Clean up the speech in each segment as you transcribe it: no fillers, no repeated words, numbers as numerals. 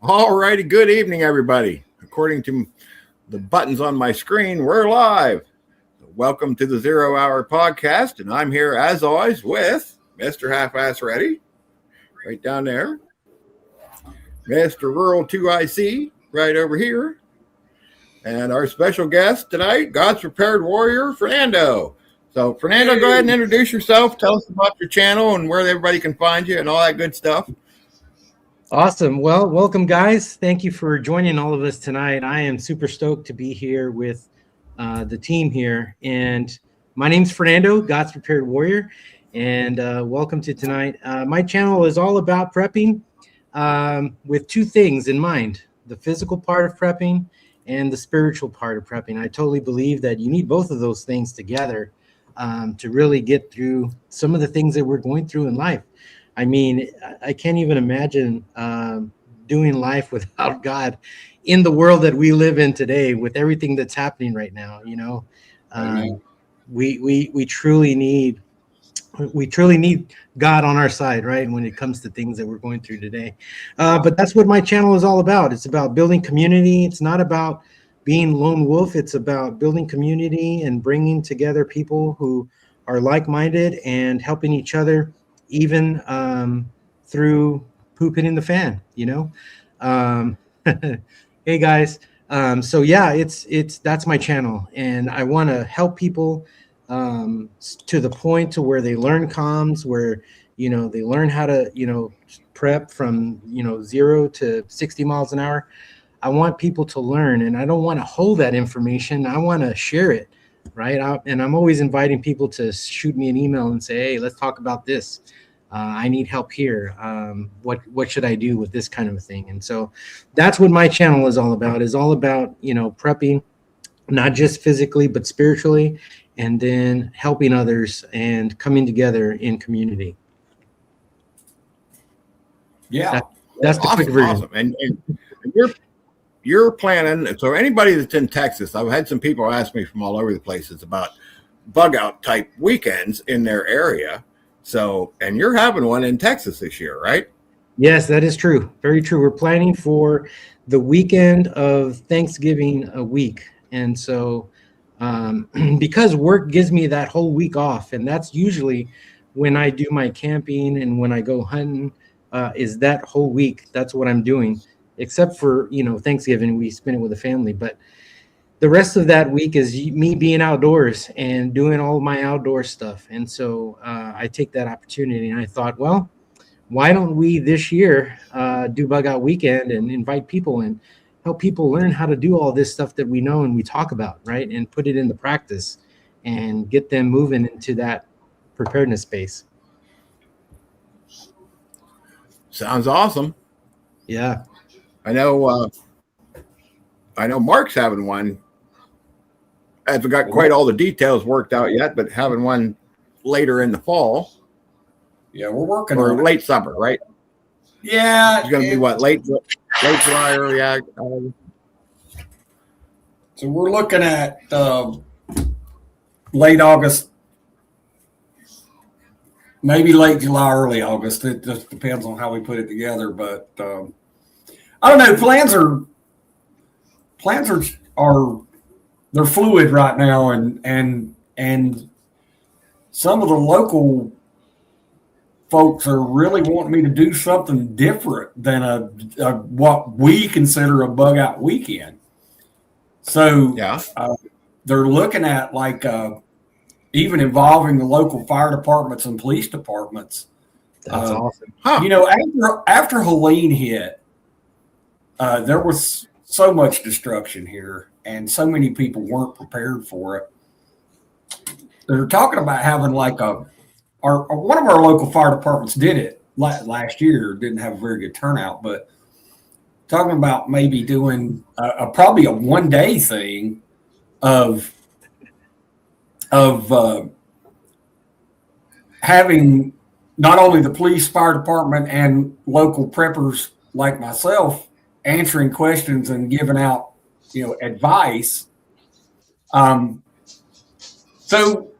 All righty, good evening, everybody. According to the buttons on my screen, we're live. Welcome to the 0 Hour Podcast, and I'm here as always with Mr. Half-Ass Ready, right down there, Mr. Rural 2IC, right over here, and our special guest tonight, God's Prepared Warrior, Fernando. So, Fernando, go ahead and introduce yourself. Tell us about your channel and where everybody can find you and all that good stuff. Awesome. Well, welcome, guys. Thank you for joining all of us tonight. I am super stoked to be here with the team here. And my name's Fernando, God's Prepared Warrior. And welcome to tonight. My channel is all about prepping with two things in mind: the physical part of prepping and the spiritual part of prepping. I totally believe that you need both of those things together to really get through some of the things that we're going through in life. I mean, I can't even imagine doing life without God in the world that we live in today, with everything that's happening right now. You know, we truly need God on our side, right? When it comes to things that we're going through today. But that's what my channel is all about. It's about building community. It's not about being lone wolf. It's about building community and bringing together people who are like-minded and helping each other, even through pooping in the fan, you know. Hey guys, so yeah, that's my channel, and I want to help people to the point to where they learn comms, where they learn how to prep from 0 to 60 miles an hour. I want people to learn, and I don't want to hold that information. I want to share it, right? And I'm always inviting people to shoot me an email and say, hey, let's talk about this. I need help here. What should I do with this kind of a thing? And so that's what my channel is all about. Is all about prepping, not just physically but spiritually, and then helping others and coming together in community. Yeah, that's the quick version. Awesome. And you're planning. So anybody that's in Texas, I've had some people ask me from all over the places about bug out type weekends in their area. So, and you're having one in Texas this year, right? Yes, that is true. Very true. We're planning for the weekend of Thanksgiving a week. And so because work gives me that whole week off, and that's usually when I do my camping and when I go hunting, is that whole week. That's what I'm doing, except for, Thanksgiving, we spend it with the family. But the rest of that week is me being outdoors and doing all of my outdoor stuff. And so I take that opportunity, and I thought, well, why don't we this year do Bug Out Weekend and invite people and help people learn how to do all this stuff that we know and we talk about, right? And put it into practice and get them moving into that preparedness space. Sounds awesome. Yeah. I know Mark's having one. I haven't got quite all the details worked out yet, but having one later in the fall. Yeah, we're working on late it. Summer, right? Yeah, it's going to be what, late July, early August. So we're looking at late August, maybe late July, early August. It just depends on how we put it together. But I don't know. Plans are they're fluid right now, and some of the local folks are really wanting me to do something different than a what we consider a bug out weekend. So yeah, they're looking at even involving the local fire departments and police departments. That's awesome. Huh. After Helene hit, there was so much destruction here, and so many people weren't prepared for it. They're talking about having one of our local fire departments did it last year. Didn't have a very good turnout, but talking about maybe doing probably a one-day thing of having not only the police, fire department, and local preppers like myself answering questions and giving out, advice. So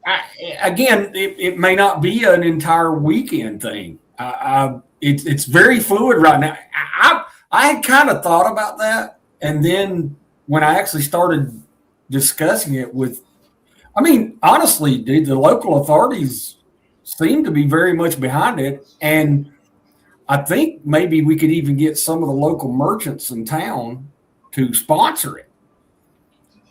again, it may not be an entire weekend thing. It's very fluid right now. I had kind of thought about that, and then when I actually started discussing it with, I mean, honestly, dude, the local authorities seem to be very much behind it, and I think maybe we could even get some of the local merchants in town to sponsor it.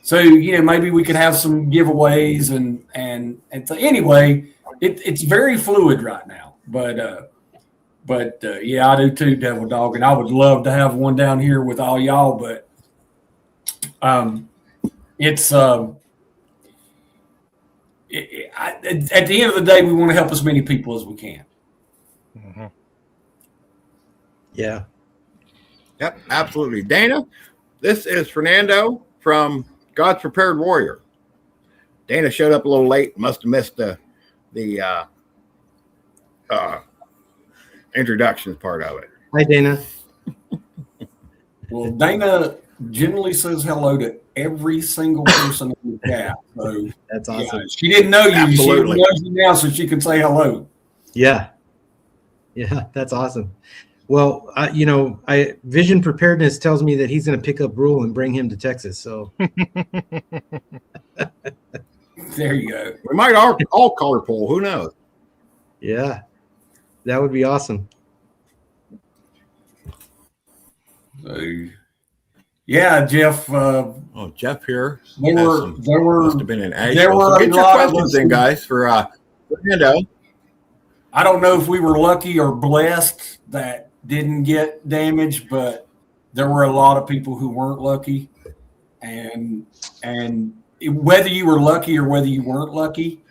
So, maybe we could have some giveaways and so anyway, it's very fluid right now. But yeah, I do too, Devil Dog, and I would love to have one down here with all y'all. But it's at the end of the day, we want to help as many people as we can. Mm-hmm. Yeah. Yep, absolutely. Dana, this is Fernando from God's Prepared Warrior. Dana showed up a little late, must have missed the introductions part of it. Hi, Dana. Well, Dana generally says hello to every single person in the chat. So That's awesome. yeah, she didn't know you. Absolutely. She knows you now, so she can say hello. Yeah. Yeah, that's awesome. Well, Vision Preparedness tells me that he's going to pick up Rule and bring him to Texas. So There you go. We might all color poll. Who knows? yeah, that would be awesome. So, yeah, Jeff. Oh, Jeff here. There Must have been an ag there show. were So a get your lot of questions us in, guys, for Fernando. I don't know if we were lucky or blessed that didn't get damaged, but there were a lot of people who weren't lucky, and whether you were lucky or whether you weren't lucky,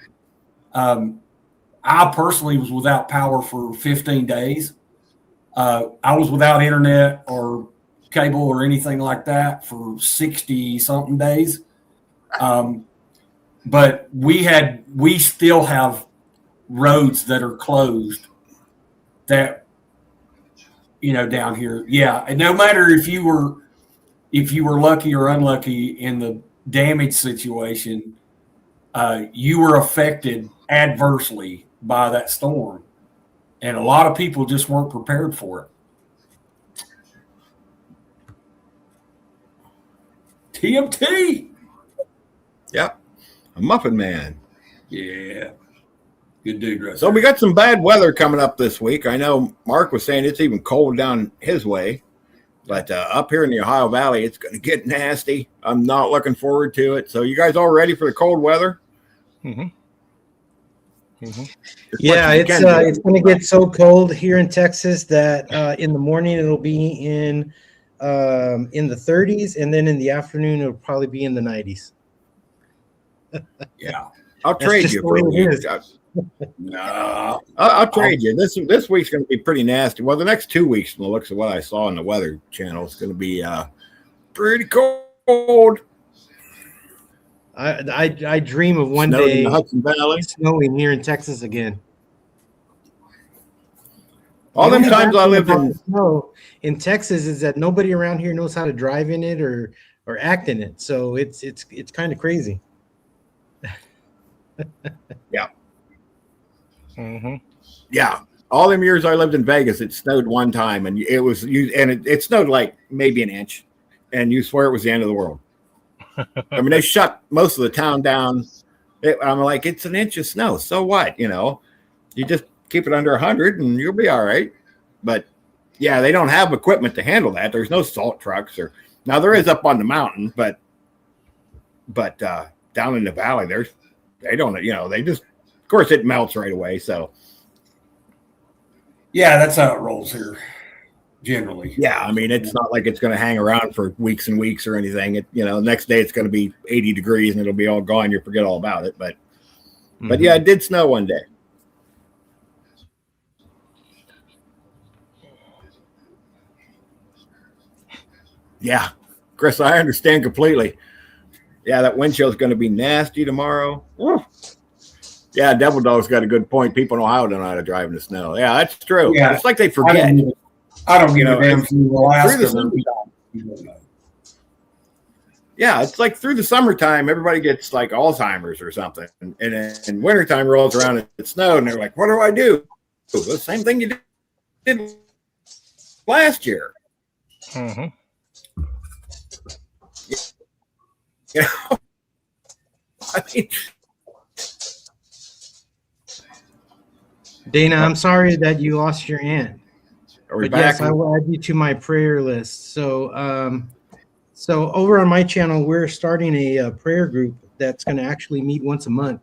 I personally was without power for 15 days. I was without internet or cable or anything like that for 60 something days. But we still have roads that are closed that, down here. Yeah. And no matter if you were lucky or unlucky in the damage situation, you were affected adversely by that storm. And a lot of people just weren't prepared for it. TMT. Yep. A Muffin Man. Yeah. Good dude, right? So we got some bad weather coming up this week. I know Mark was saying it's even cold down his way, but up here in the Ohio Valley, it's going to get nasty. I'm not looking forward to it. So you guys all ready for the cold weather? Mm-hmm. Mm-hmm. Yeah, it's going to get so cold here in Texas that in the morning it'll be in the 30s, and then in the afternoon it'll probably be in the 90s. Yeah, I'll trade you for a week. No, I'll trade you. This week's going to be pretty nasty. Well, the next 2 weeks, from the looks of what I saw on the Weather Channel, is going to be pretty cold. I dream of one Snowed day in the Hudson Valley. snowing here in Texas again. All them times I lived about in the snow in Texas is that nobody around here knows how to drive in it or act in it. So it's kind of crazy. Yeah. Mm-hmm. Yeah. All them years I lived in Vegas, it snowed one time, and it snowed like maybe an inch, and you swear it was the end of the world. I mean, they shut most of the town down. I'm like, it's an inch of snow. So what? You just keep it under 100 and you'll be all right. But yeah, they don't have equipment to handle that. There's no salt trucks now there is up on the mountain, but down in the valley, they don't, they just, of course it melts right away. So yeah, that's how it rolls here. Generally, yeah, I mean, it's not like it's going to hang around for weeks and weeks or anything. Next day it's going to be 80 degrees and it'll be all gone. You'll forget all about it. But yeah, it did snow one day. Yeah, Chris, I understand completely. Yeah, that wind chill is going to be nasty tomorrow. Woo. Yeah, Devil Dog's got a good point. People in Ohio don't know how to drive in the snow. Yeah, that's true. Yeah. It's like they forget. I don't give a damn if you Alaska. Yeah, it's like through the summertime, everybody gets like Alzheimer's or something. And wintertime rolls around and it snowed, and they're like, what do I do? The same thing you did last year. Mm-hmm. You know, I mean, Dana, I'm sorry that you lost your aunt. are we But back? yes, I will add you to my prayer list. So over on my channel, we're starting a prayer group that's going to actually meet once a month,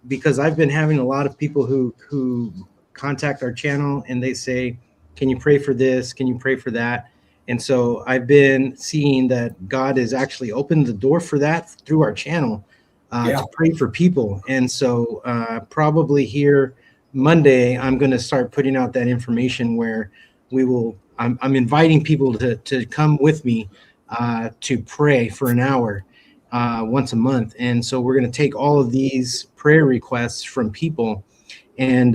because I've been having a lot of people who contact our channel and they say, "Can you pray for this? Can you pray for that?" And so I've been seeing that God has actually opened the door for that through our channel to pray for people. And so probably here Monday, I'm going to start putting out that information where we will. I'm inviting people to come with me to pray for an hour once a month. And so we're going to take all of these prayer requests from people, and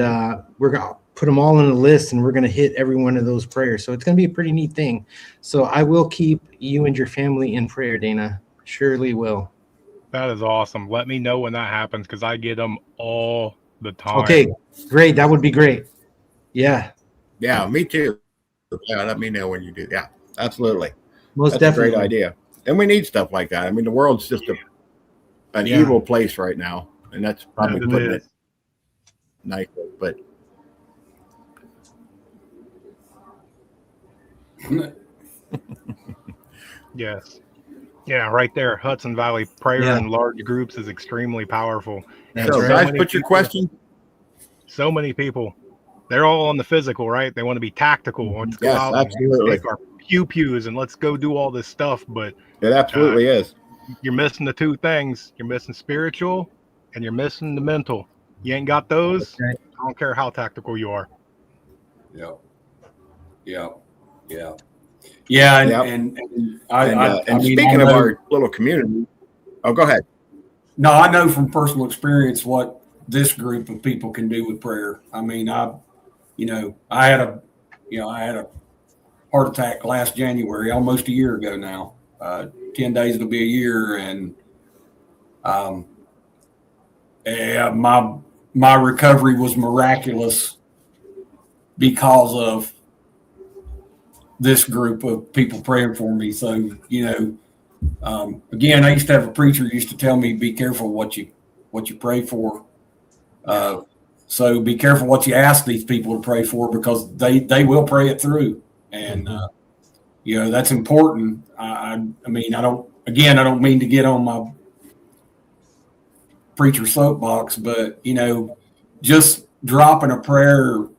we're going to put them all on a list, and we're going to hit every one of those prayers. So it's going to be a pretty neat thing. So I will keep you and your family in prayer, Dana. Surely will. That is awesome. Let me know when that happens, because I get them all the time. Okay, great. That would be great. Yeah. Yeah, me too. Yeah, let me know when you do. Yeah, absolutely. Most That's definitely. a great idea. And we need stuff like that. I mean, the world's just an evil place right now, and that's probably Yes, it putting is. it nicely. But Yes. Yeah, right there. Hudson Valley prayer Yeah. in large groups is extremely powerful. That's so, right. guys, many put your people- question. So many people. They're all on the physical, right? They want to be tactical. Let's go Yes, out absolutely. and take our pews and let's go do all this stuff. But It absolutely is. you're missing the two things. You're missing spiritual and you're missing the mental. You ain't got those. Right. I don't care how tactical you are. Yeah. And Yep. I And mean, speaking I of know- our little community, oh, go ahead. No, I know from personal experience what this group of people can do with prayer. I mean, I had a heart attack last January, almost a year ago now. 10 days it'll be a year, and my recovery was miraculous because of this group of people praying for me. So, again, I used to have a preacher who used to tell me, be careful what you pray for. So be careful what you ask these people to pray for, because they will pray it through. And, that's important. I mean, I don't mean to get on my preacher soapbox, but, just dropping a prayer,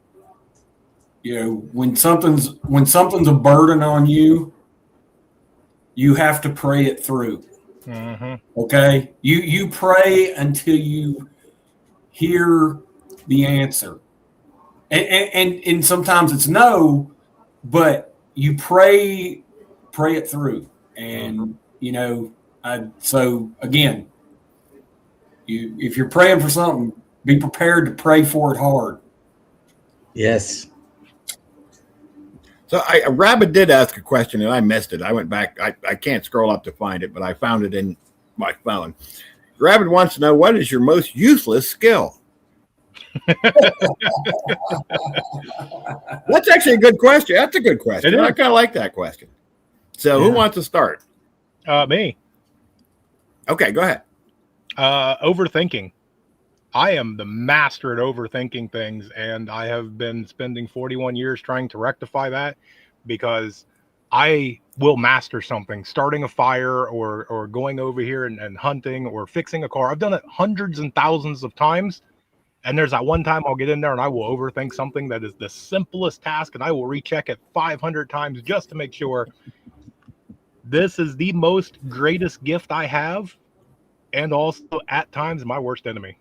when something's a burden on you, you have to pray it through. Mm-hmm. Okay. You pray until you hear the answer. And sometimes it's no, but you pray it through. And, so again, if you're praying for something, be prepared to pray for it hard. Yes. So Rabbit did ask a question, and I missed it. I went back. I can't scroll up to find it, but I found it in my phone. Rabbit wants to know, what is your most useless skill? That's actually a good question. That's a good question. It is. I kind of like that question. So who wants to start? Me. Okay, go ahead. Overthinking. I am the master at overthinking things, and I have been spending 41 years trying to rectify that, because I will master something, starting a fire or going over here and hunting or fixing a car. I've done it hundreds and thousands of times, and there's that one time I'll get in there and I will overthink something that is the simplest task, and I will recheck it 500 times just to make sure. This is the most greatest gift I have, and also at times my worst enemy.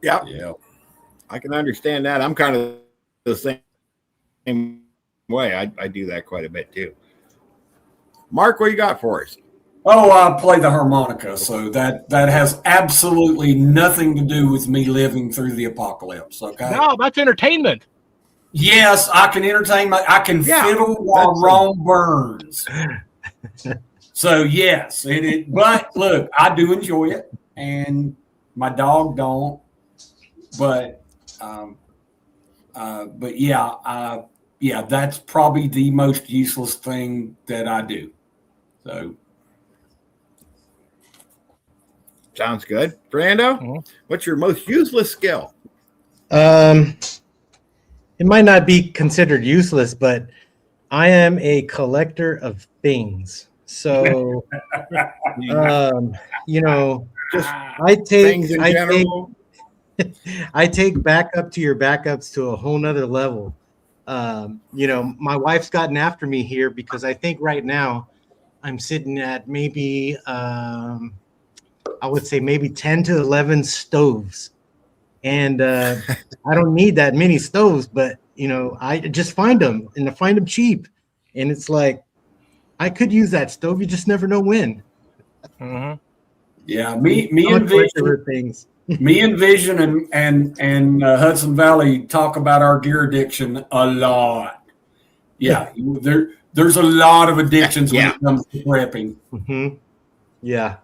Yeah, I can understand that. I'm kind of the same way. I do that quite a bit too. Mark, what you got for us? Oh, I play the harmonica, so that has absolutely nothing to do with me living through the apocalypse. Okay. No, that's entertainment. Yes, I can entertain. I can fiddle while Rome burns. So yes, but look, I do enjoy it, and my dog don't. But yeah, yeah, that's probably the most useless thing that I do. So Sounds good. Fernando, Mhm. what's your most useless skill? Um, it might not be considered useless, but I am a collector of things. So, um, you know, Just I take things in I take general. I take backup to your backups to a whole nother level. My wife's gotten after me here because I think right now I'm sitting at maybe I would say maybe 10 to 11 stoves. And I don't need that many stoves, but I just find them and I find them cheap. And it's like I could use that stove, you just never know when. Mhm. yeah, So, me I'm a and collector Vision, of things. Hudson Valley talk about our gear addiction a lot. Yeah, there's a lot of addictions when Yeah, it comes to prepping. Hmm. Yeah.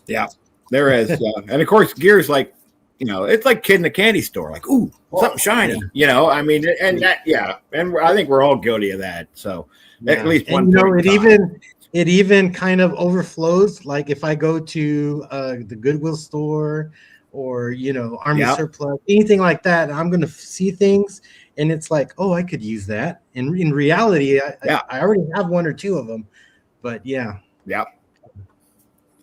yeah, there is. Yeah. And of course, gear's like, it's like kid in a candy store. Like, ooh, something Well, shiny. I mean, and that, yeah, and I think we're all guilty of that. So at Yeah, least and one point in time. it even kind of overflows. Like if I go to the Goodwill store or Army Yeah, Surplus, anything like that, I'm gonna see things, and it's like, oh, I could use that. And in reality, yeah, I already have one or two of them. But yeah, yeah.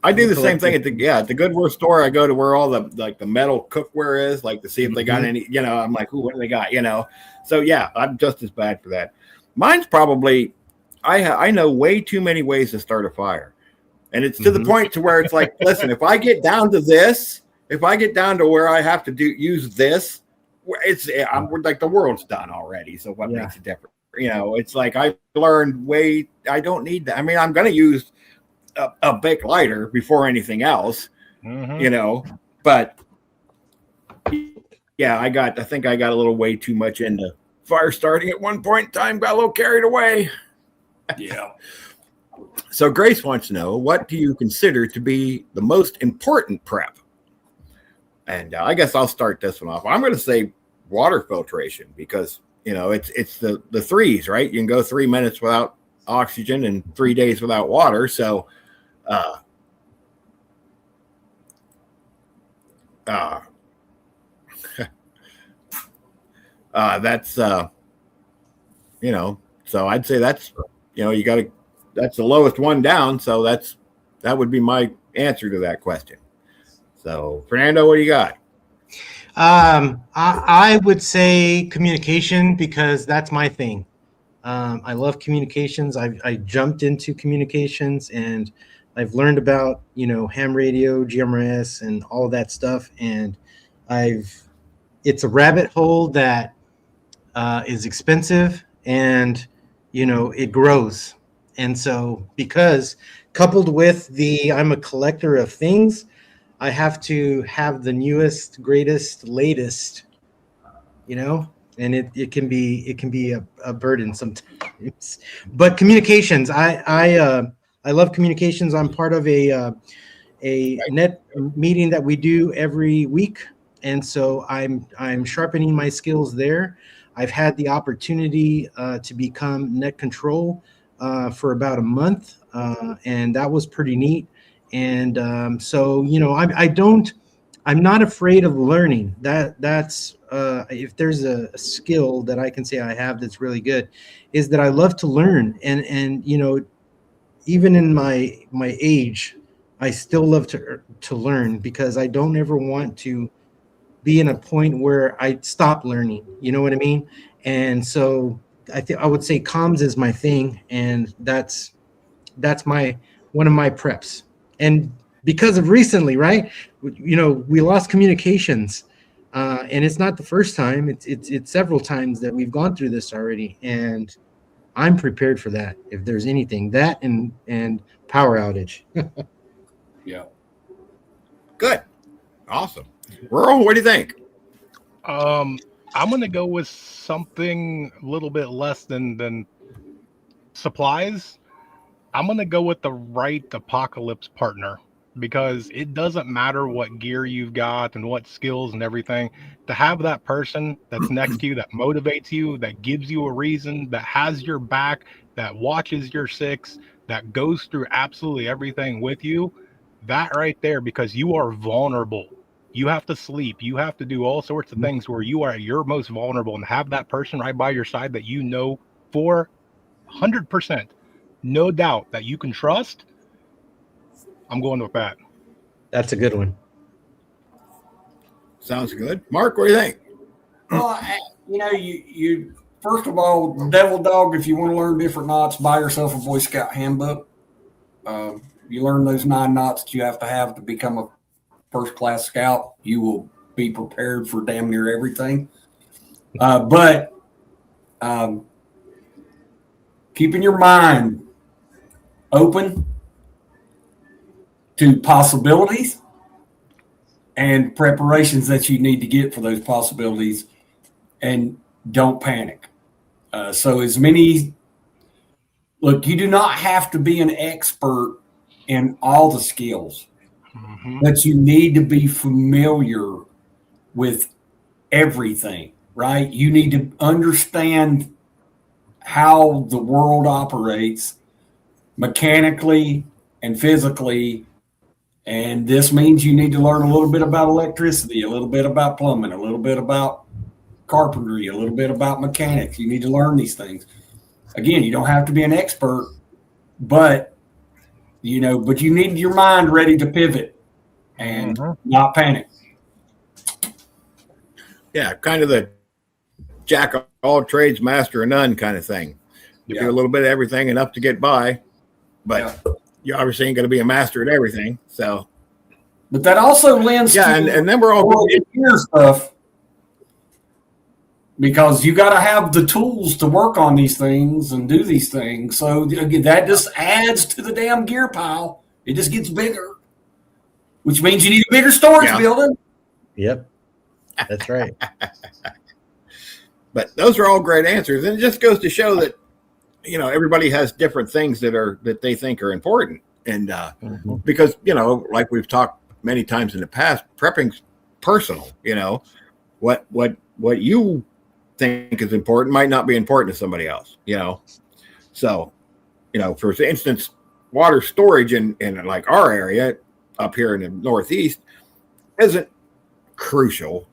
I I'm do a the same collector. thing at the Goodwill store. I go to where all the metal cookware is, like to see if they got Mhm. any. I'm like, ooh, what do they got? So yeah, I'm just as bad for that. Mine's probably I know way too many ways to start a fire, and it's to the Mhm. point to where it's like, listen, if I get down to this, if I get down to where I have to use this, I'm like the world's done already. So what Yeah. makes it different? It's like I learned I don't need that. I mean, I'm going to use a big lighter before anything else, Mhm. but yeah, I think I got a little way too much into fire starting at one point in time, got a little carried away. yeah. So Grace wants to know, what do you consider to be the most important prep? And I guess I'll start this one off. I'm going to say water filtration because it's the threes, right? You can go 3 minutes without oxygen and 3 days without water. So uh, uh, that's so I'd say that's you got to that's the lowest one down. So that would be my answer to that question. So Fernando, what do you got? I would say communication because that's my thing. I love communications. I jumped into communications and I've learned about ham radio, GMRS, and all of that stuff. And I've it's a rabbit hole that is expensive and it grows. And so because coupled with the I'm a collector of things, I have to have the newest, greatest, latest, and it can be a burden sometimes. But communications, I love communications. I'm part of a net meeting that we do every week, and so I'm sharpening my skills there. I've had the opportunity to become net control for about a month, and that was pretty neat. And so I don't. I'm not afraid of learning. That's if there's a skill that I can say I have that's really good, is that I love to learn. And even in my age, I still love to learn because I don't ever want to be in a point where I stop learning. You know what I mean? And so I think I would say comms is my thing, and that's my one of my preps. And because of recently, right? We lost communications, and it's not the first time. It's several times that we've gone through this already, and I'm prepared for that. If there's anything, that and power outage. Yeah. Good, awesome. Rural, what do you think? I'm gonna go with something a little bit less than supplies. I'm gonna go with the right apocalypse partner. because it doesn't matter what gear you've got and what skills and everything. To have that person that's next to you that motivates you, that gives you a reason, that has your back, that watches your six, that goes through absolutely everything with you, that right there, because you are vulnerable. You have to sleep. You have to do all sorts of things where you are at your most vulnerable, and have that person right by your side that you know for 100%, no doubt that you can trust. I'm going with that. That's a good one. Sounds good. Mark, what do you think? Well, you first of all, Devil Dog, if you want to learn different knots, buy yourself a Boy Scout handbook. You learn those 9 knots that you have to become a first-class scout. You will be prepared for damn near everything. But keeping your mind open to possibilities and preparations that you need to get for those possibilities, and don't panic. Look, you do not have to be an expert in all the skills, but you need to be familiar with everything, right? You need to understand how the world operates mechanically and physically. And this means you need to learn a little bit about electricity, a little bit about plumbing, a little bit about carpentry, a little bit about mechanics. You need to learn these things. Again, you don't have to be an expert, but you need your mind ready to pivot and not panic. Yeah, kind of the jack of all trades, master of none kind of thing. You do a little bit of everything, enough to get by, but you obviously ain't going to be a master at everything. So, but that also lends to and then we're all gear stuff, because you got to have the tools to work on these things and do these things. So that just adds to the damn gear pile. It just gets bigger, which means you need a bigger storage building. Yep, that's right. But those are all great answers, and it just goes to show that everybody has different things that they think are important, and because like we've talked many times in the past, prepping's personal. What you think is important might not be important to somebody else. So for instance, water storage in like our area up here in the Northeast isn't crucial.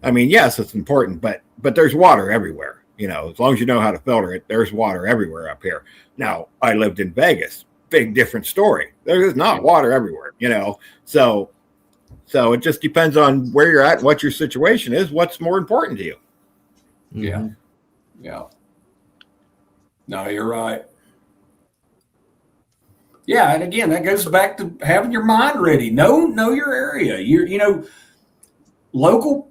I mean, yes, it's important, but there's water everywhere. As long as you know how to filter it, there's water everywhere up here. Now, I lived in Vegas, big different story. There's not water everywhere, So it just depends on where you're at, what your situation is, what's more important to you. Yeah. Yeah. No, you're right. Yeah, and again, that goes back to having your mind ready. Know your area. Local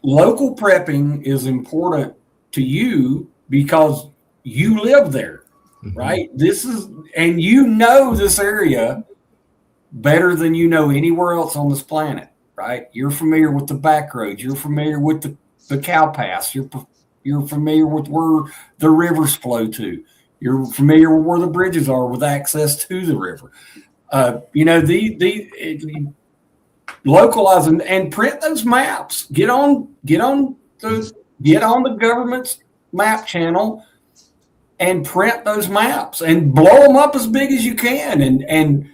prepping is important to you because you live there, right? This area better than anywhere else on this planet, right? You're familiar with the back roads. You're familiar with the cow paths. You're familiar with where the rivers flow to. You're familiar with where the bridges are with access to the river. Localize and print those maps. Get on the government's map channel and print those maps and blow them up as big as you can, and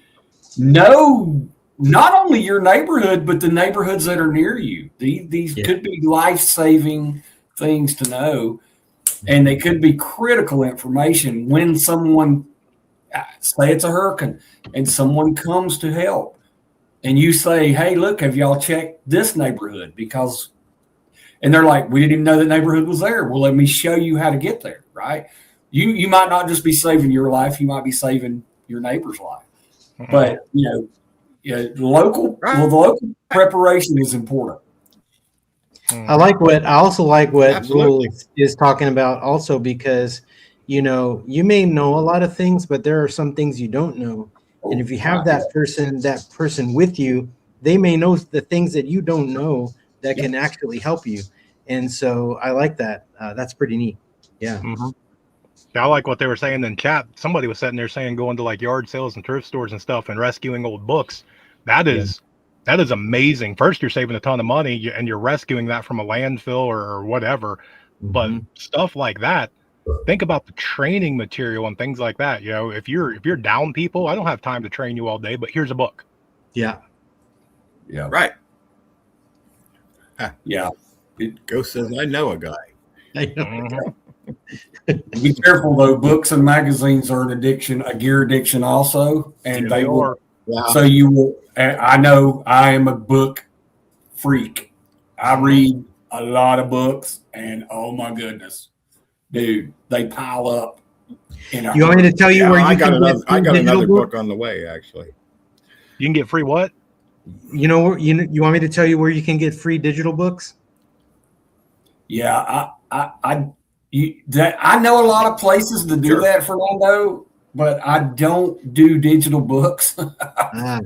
know not only your neighborhood but the neighborhoods that are near you. These could be life-saving things to know, and they could be critical information when someone, say it's a hurricane and someone comes to help, and you say, hey, look, have y'all checked this neighborhood? And they're like, we didn't even know the neighborhood was there. Well, let me show you how to get there, right? You might not just be saving your life, you might be saving your neighbor's life. But the local preparation is important. I also like what Rule is talking about also, because you may know a lot of things, but there are some things you don't know. And if you have that person with you, they may know the things that you don't know that can actually help you. And so I like that. That's pretty neat. Yeah. Yeah, I like what they were saying in chat. Somebody was sitting there saying going to like yard sales and thrift stores and stuff and rescuing old books. That is amazing. First, you're saving a ton of money, and you're rescuing that from a landfill or whatever. But Mhm. stuff like that, think about the training material and things like that. You know, if you're down people, I don't have time to train you all day, but here's a book. Yeah. Yeah. Right. Yeah. Ghost says, I know a guy. I know. Mhm. Be careful though. Books and magazines are an addiction, a gear addiction also, and Yeah, they will. are. Yeah. So you will. And I know I am a book freak. I read a lot of books, and oh my goodness, dude, they pile up. In a You want me to tell you Yeah, where you I got can another. get I got digital another book? book on the way, actually. You can get free what? You know, you want me to tell you where you can get free digital books? Yeah, I know a lot of places to do Sure. that, Fernando, but I don't do digital books. Ah,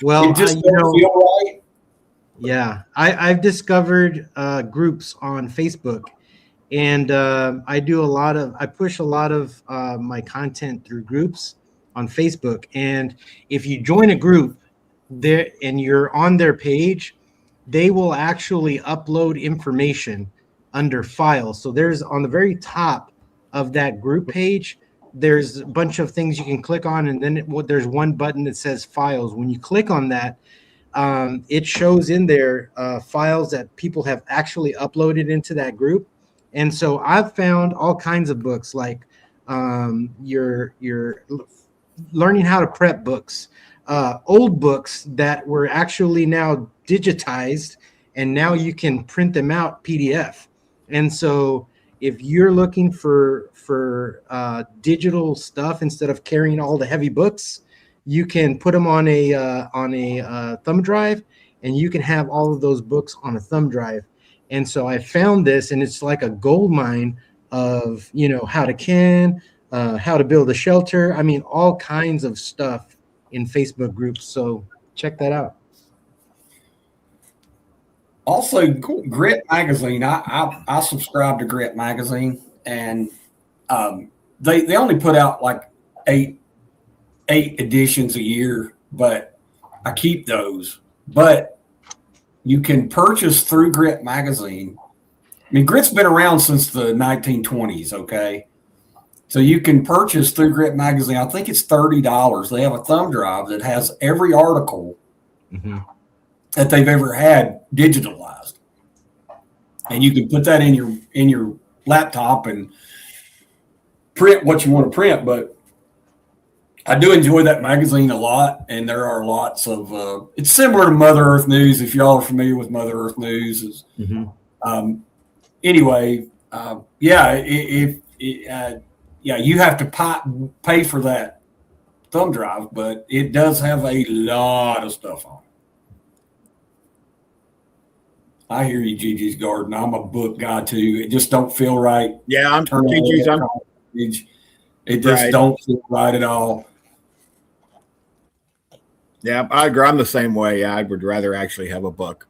well, It just you doesn't know, feel right. yeah, I've discovered groups on Facebook, and I push a lot of my content through groups on Facebook. And if you join a group there and you're on their page, they will actually upload information under files. So there's on the very top of that group page, there's a bunch of things you can click on, and then there's one button that says files. When you click on that, it shows in there files that people have actually uploaded into that group. And so I've found all kinds of books, like your learning how to prep books, old books that were actually now digitized, and now you can print them out PDF. And so if you're looking for digital stuff instead of carrying all the heavy books, you can put them on a thumb drive, and you can have all of those books on a thumb drive. And so I found this, and it's like a gold mine of, you know, how to can, how to build a shelter. I mean, all kinds of stuff in Facebook groups. So check that out. Also, Grit Magazine. I subscribe to Grit Magazine, and they only put out like eight editions a year, but I keep those. But you can purchase through Grit Magazine. I mean, Grit's been around since the 1920s. Okay, so you can purchase through Grit Magazine. I think it's $30. They have a thumb drive that has every article that they've ever had digitalized, and you can put that in your laptop and print what you want to print. But I do enjoy that magazine a lot, and there are lots of it's similar to Mother Earth News, if y'all are familiar with Mother Earth News. Anyway, you have to pay for that thumb drive, but it does have a lot of stuff on it. I hear you, Gigi's Garden. I'm a book guy too. It just don't feel right. Yeah, I'm Turn on Gigi's. the It just Right. don't feel right at all. Yeah, I agree. I'm the same way. I would rather actually have a book.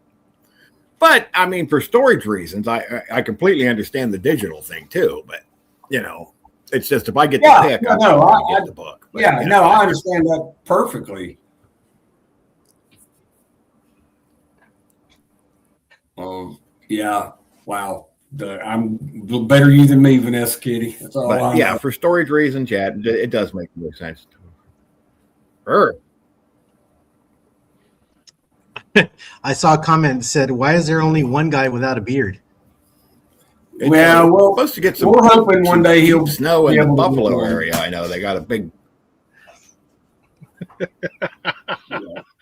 But I mean, for storage reasons, I completely understand the digital thing too. But you know, it's just if I get the pick, I'm going to get the book. But, Yeah, you no, know, I understand that perfectly. Yeah, wow. I'm better you than me, Vanessa Kitty. That's all. But yeah, for storage reasons, yeah, it does make more sense. Sure. I saw a comment that said, "Why is there only one guy without a beard?" Well, we're supposed to get some. We're hoping one day he'll snow in be the able to Buffalo do it. area. I know they got a big.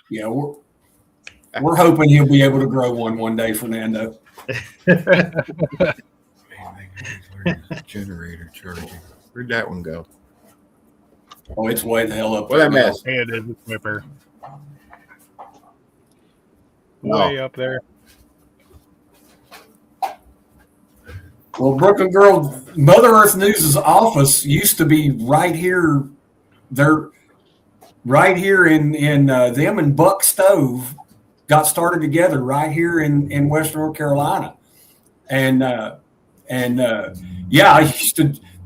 Yeah, we're hoping he'll be able to grow one day, Fernando. Generator charging. Where'd that one go? Oh, it's way the hell up What I there. miss? Hey, it is a Swipper. Oh. Way up there. Well, Brooklyn Girl, Mother Earth News' office used to be right here. They're right here in them and Buck Stove got started together right here in Western North Carolina. And yeah, I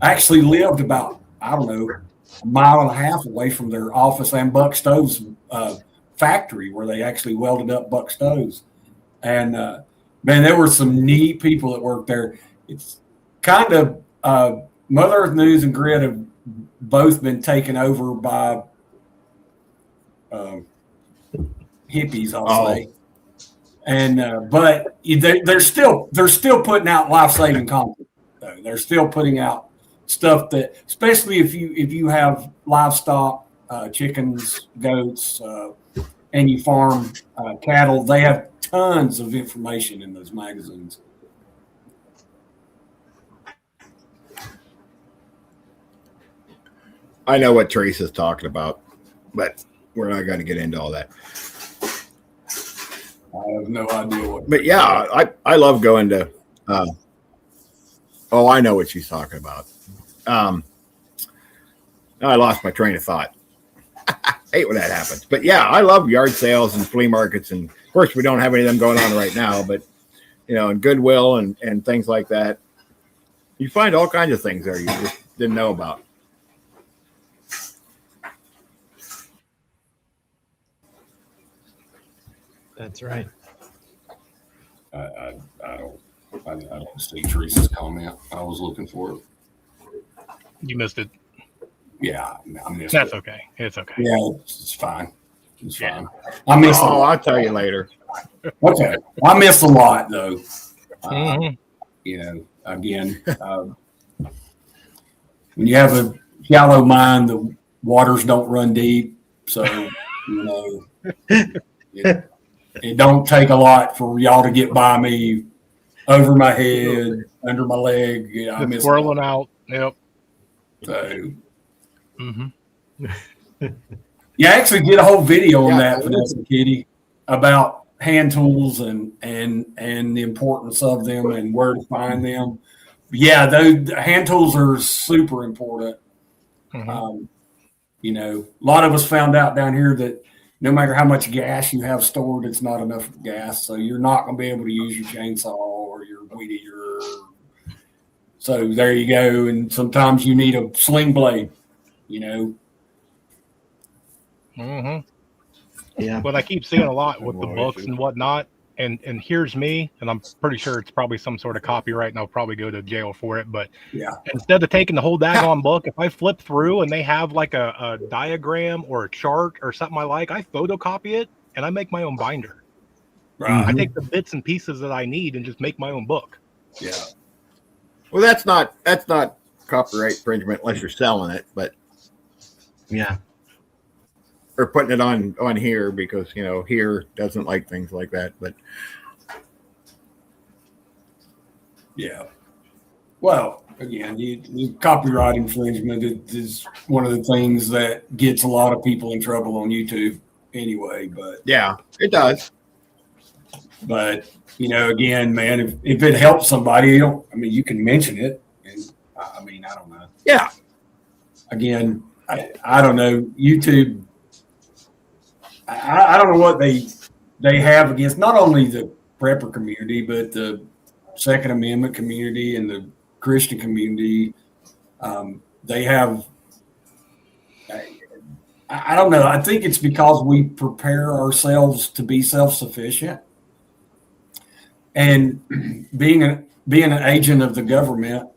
actually lived about, I don't know, a mile and a half away from their office and Buck Stove's factory where they actually welded up buck stoves. And man, there were some neat people that worked there. It's kind of Mother Earth News and Grit have both been taken over by hippies, I'll say. And but they're still putting out life-saving content. Though. They're still putting out stuff that, especially if you have livestock, chickens, goats, and you farm cattle, they have tons of information in those magazines. I know what Teresa's talking about, but we're not going to get into all that. I have no idea what. But yeah, I love going to. I know what she's talking about. I lost my train of thought. I hate when that happens. But yeah, I love yard sales and flea markets, and of course we don't have any of them going on right now. But and Goodwill and things like that. You find all kinds of things there you just didn't know about. That's right. I don't see Teresa's comment. I was looking for it. You missed it. Yeah, I missed That's it. okay. It's okay. Yeah, it's fine. It's fine. I missed. I'll tell you later. Okay, I missed a lot though. Mhm. Again, when you have a shallow mine, the waters don't run deep, so it don't take a lot for y'all to get by me, over my head, under my leg. Yeah, I It's missed swirling out. Yep. So. Mm-hmm. You actually did a whole video on Yeah, that, Vanessa Kitty, about hand tools and the importance of them and where to find them. Yeah, those hand tools are super important. Mm-hmm. A lot of us found out down here that no matter how much gas you have stored, it's not enough gas. So you're not going to be able to use your chainsaw or your weed eater. So there you go. And sometimes you need a sling blade, Mm-hmm. Yeah. But I keep seeing a lot with the books and whatnot. And here's me, and I'm pretty sure it's probably some sort of copyright, and I'll probably go to jail for it. But Yeah. instead of taking the whole daggone book, if I flip through and they have like a diagram or a chart or something I photocopy it and I make my own binder. Right. I take the bits and pieces that I need and just make my own book. Yeah. Well, that's not copyright infringement unless you're selling it, but Yeah. or putting it on here because here doesn't like things like that. But Yeah. Well, again, the copyright infringement is one of the things that gets a lot of people in trouble on YouTube anyway. But yeah, it does. Again, man, if it helps somebody, you can mention it. And I don't know. Yeah. Again, I don't know. YouTube, I don't know what they have against not only the prepper community, but the Second Amendment community and the Christian community. They have, I don't know. I think it's because we prepare ourselves to be self-sufficient. And being an agent of the government,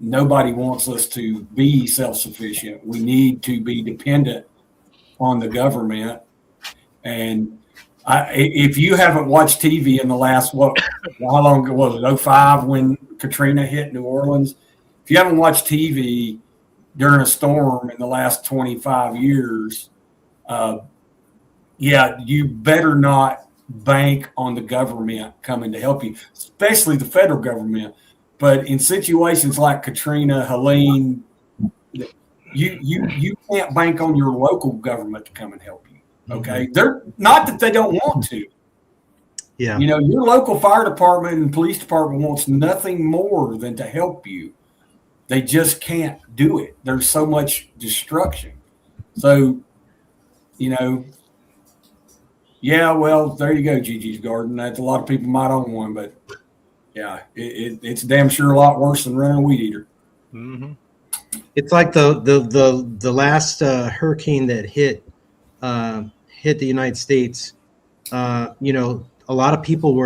nobody wants us to be self-sufficient. We need to be dependent on the government. And if you haven't watched TV in the last, how long ago was it, 2005 when Katrina hit New Orleans? If you haven't watched TV during a storm in the last 25 years, you better not bank on the government coming to help you, especially the federal government. But in situations like Katrina, Helene, you can't bank on your local government to come and help you. Okay, they're not that they don't want to. Yeah, your local fire department and police department wants nothing more than to help you. They just can't do it. There's so much destruction. So, yeah, well, there you go, Gigi's Garden. That's a lot of people might own one, but yeah, it's damn sure a lot worse than running a weed eater. Mm-hmm. it's like the last hurricane that hit hit the United States, you know, a lot of people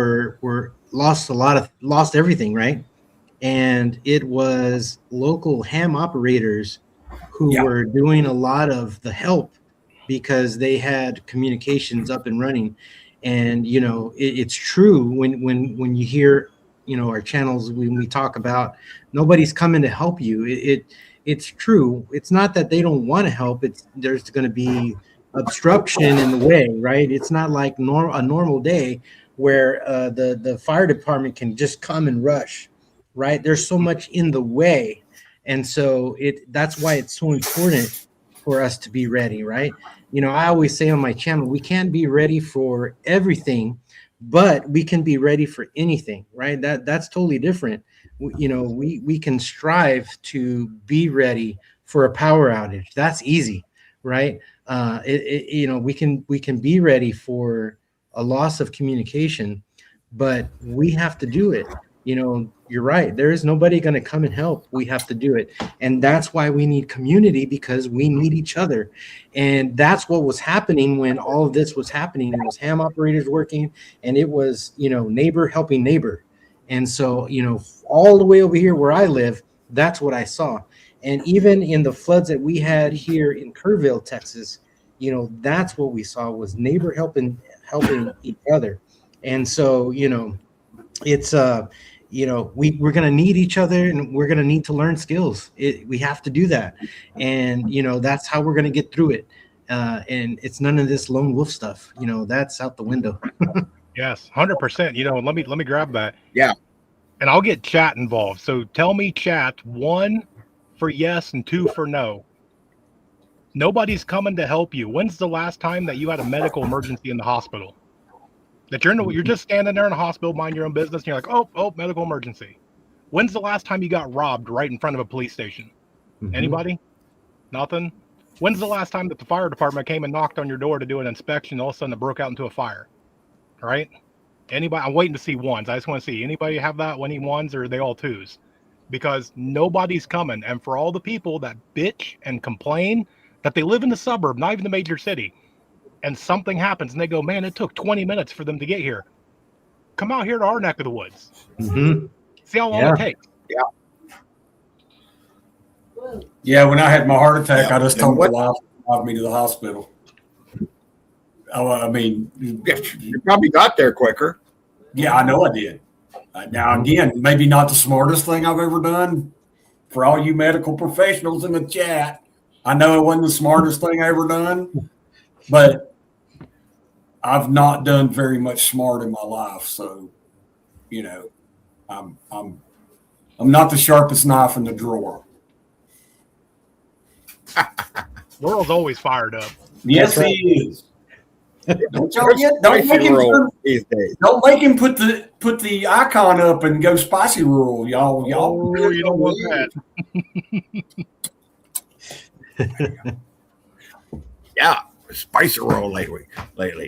lost everything, right? And it was local ham operators who were doing a lot of the help because they had communications up and running. And you know, it's true when you hear, you know, our channels, when we talk about nobody's coming to help you, it's true. It's not that they don't want to help. There's going to be obstruction in the way, right? It's not like a normal day where the fire department can just come and rush, right? There's so much in the way, and so that's why it's so important for us to be ready, right? You know, I always say on my channel, we can't be ready for everything, but we can be ready for anything, right? That's totally different. You know, we can strive to be ready for a power outage. That's easy, right? You know, we can be ready for a loss of communication, but we have to do it. You know, you're right. There is nobody going to come and help. We have to do it. And that's why we need community, because we need each other. And that's what was happening when all of this was happening. It was ham operators working, and it was, you know, neighbor helping neighbor. And so, you know, all the way over here where I live, that's what I saw. And even in the floods that we had here in Kerrville, Texas, you know, that's what we saw, was neighbor helping each other. And so, you know, it's you know, we're going to need each other, and we're going to need to learn skills. We have to do that. And, you know, that's how we're going to get through it. And it's none of this lone wolf stuff, you know, that's out the window. Yes, 100%. You know, let me grab that. Yeah. And I'll get chat involved. So tell me, chat, 1 for yes and 2 for no. Nobody's coming to help you. When's the last time that you had a medical emergency in the hospital? That you're just standing there in a hospital, mind your own business, and you're like, oh, medical emergency. When's the last time you got robbed right in front of a police station? Mm-hmm. Anybody? Nothing? When's the last time that the fire department came and knocked on your door to do an inspection, all of a sudden it broke out into a fire? Right? Anybody? I'm waiting to see ones. I just want to see, anybody have that, any ones, or are they all twos? Because nobody's coming. And for all the people that bitch and complain that they live in the suburb, not even the major city, and something happens and they go, man, it took 20 minutes for them to get here. Come out here to our neck of the woods. Mm-hmm. See how long it takes. Yeah. Yeah, when I had my heart attack, Yeah. I just And told my what- wife to drive me to the hospital. I mean, You probably got there quicker. yeah, I know I did. Now, again, maybe not the smartest thing I've ever done. For all you medical professionals in the chat, I know it wasn't the smartest thing I ever done, but I've not done very much smart in my life. So, you know, I'm not the sharpest knife in the drawer. World's always fired up. Yes, That's right. he is. Don't Spicy roll these days. make him put the icon up and go spicy rural, y'all. Oh, you don't want that. Yeah, spicy roll lately.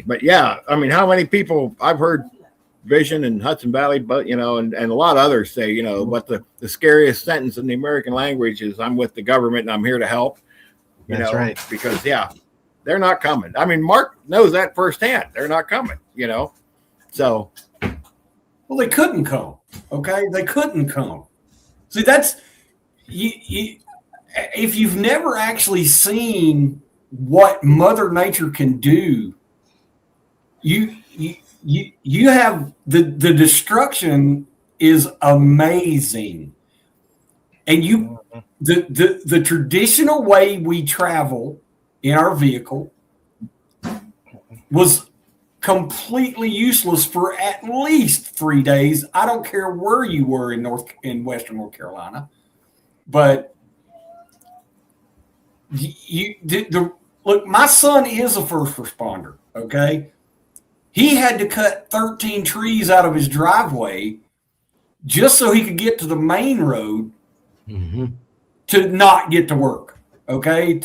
But yeah, I mean, how many people I've heard Vision and Hudson Valley, but you know, and a lot of others say, you know, what the scariest sentence in the American language is, I'm with the government and I'm here to help. You That's know, right. because they're not coming. I mean, Mark knows that firsthand. They're not coming, you know. So Well, they couldn't come. Okay, they couldn't come. See, that's you. If you've never actually seen what Mother Nature can do, you have the destruction is amazing, and the traditional way we travel in our vehicle was completely useless for at least 3 days. I don't care where you were in Western North Carolina, but look, my son is a first responder. Okay, he had to cut 13 trees out of his driveway just so he could get to the main road to not get to work. Okay,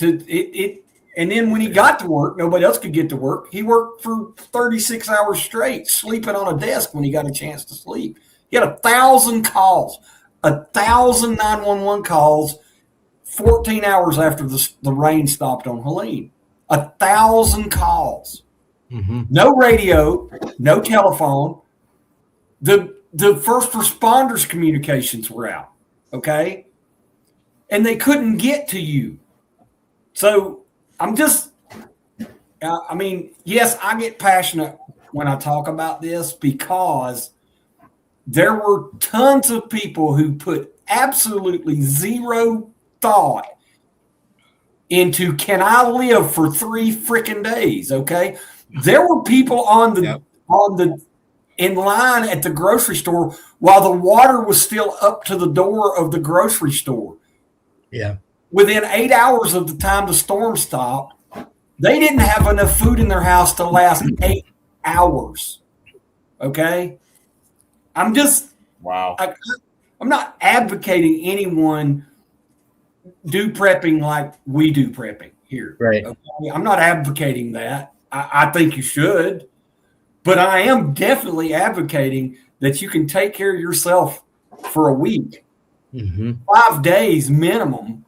and then when he got to work, nobody else could get to work. He worked for 36 hours straight, sleeping on a desk when he got a chance to sleep. He had 1,000 calls, 1,000 911 calls, 14 hours after the rain stopped on Helene. 1,000 calls. No radio, no telephone. The first responders communications were out, okay? And they couldn't get to you. So I'm just, I mean, yes, I get passionate when I talk about this because there were tons of people who put absolutely zero thought into, can I live for 3 freaking days, okay? There were people in line at the grocery store while the water was still up to the door of the grocery store. Yeah. Within 8 hours of the time the storm stopped, they didn't have enough food in their house to last 8 hours. Okay? I'm just, Wow. I'm not advocating anyone do prepping like we do prepping here. Right. Okay? I'm not advocating that. I think you should. But I am definitely advocating that you can take care of yourself for a week, 5 days minimum,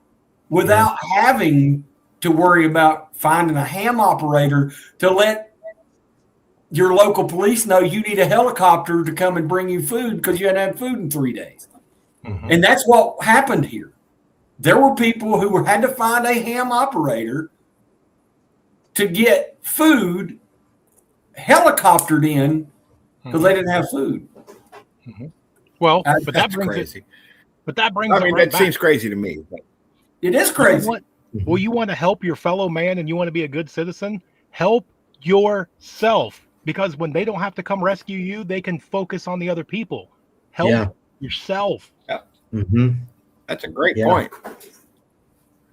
without having to worry about finding a ham operator to let your local police know you need a helicopter to come and bring you food because you hadn't had food in 3 days. And that's what happened here. There were people who had to find a ham operator to get food helicoptered in because they didn't have food. Well, but that That's brings crazy. that brings I it mean, right that back. seems crazy to me. But It is crazy. You want to help your fellow man and you want to be a good citizen, help yourself, because when they don't have to come rescue you, they can focus on the other people. Help yourself. that's a great point.